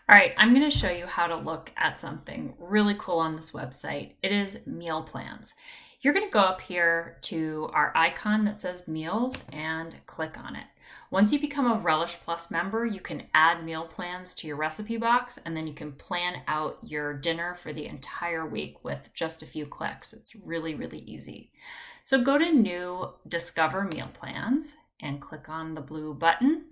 All right, I'm going to show you how to look at something really cool on this website. It is meal plans. You're going to go up here to our icon that says meals and click on it. Once you become a Relish Plus member, you can add meal plans to your recipe box, and then you can plan out your dinner for the entire week with just a few clicks. It's really, really easy. So go to New Discover Meal Plans and click on the blue button.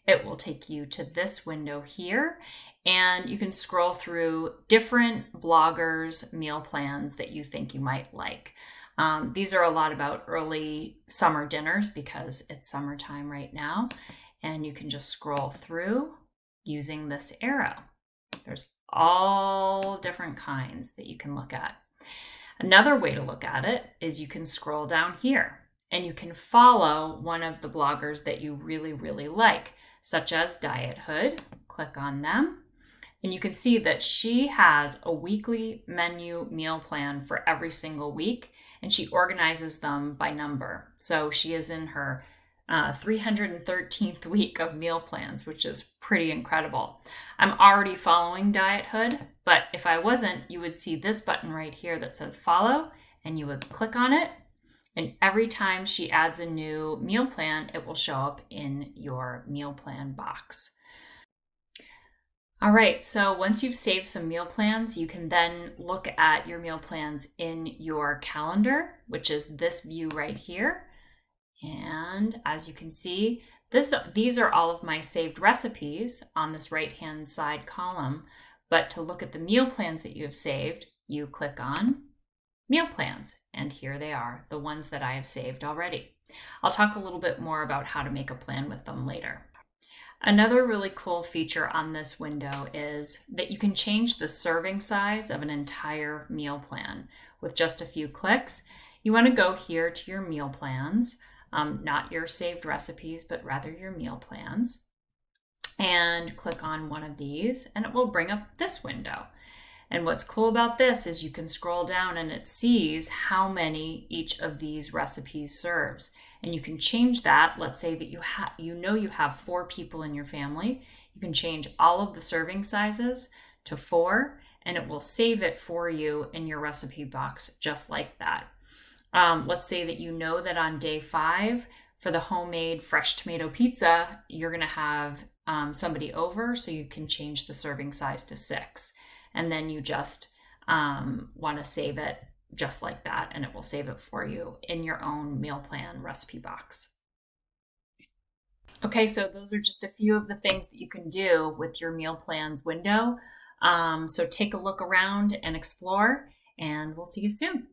It will take you to this window here, and you can scroll through different bloggers' meal plans that you think you might like. These are a lot about early summer dinners because it's summertime right now, and you can just scroll through using this arrow. There's all different kinds that you can look at. Another way to look at it is you can scroll down here and you can follow one of the bloggers that you really, really like, such as Diet Hood. Click on them. And you can see that she has a weekly menu meal plan for every single week, and she organizes them by number. So she is in her 313th week of meal plans, which is pretty incredible. I'm already following Diet Hood, but if I wasn't, you would see this button right here that says follow, and you would click on it. And every time she adds a new meal plan, it will show up in your meal plan box. All right, so once you've saved some meal plans, you can then look at your meal plans in your calendar, which is this view right here. And as you can see, these are all of my saved recipes on this right-hand side column. But to look at the meal plans that you have saved, you click on Meal Plans, and here they are, the ones that I have saved already. I'll talk a little bit more about how to make a plan with them later. Another really cool feature on this window is that you can change the serving size of an entire meal plan with just a few clicks. You want to go here to your meal plans, not your saved recipes, but rather your meal plans, and click on one of these, and it will bring up this window. And what's cool about this is you can scroll down and it sees how many each of these recipes serves. And you can change that. Let's say that you have 4 people in your family. You can change all of the serving sizes to 4, and it will save it for you in your recipe box just like that. Let's say that you know that on day 5 for the homemade fresh tomato pizza, you're going to have somebody over, so you can change the serving size to 6. And then you just want to save it just like that, and it will save it for you in your own meal plan recipe box. Okay, so those are just a few of the things that you can do with your meal plans window. So take a look around and explore, and we'll see you soon.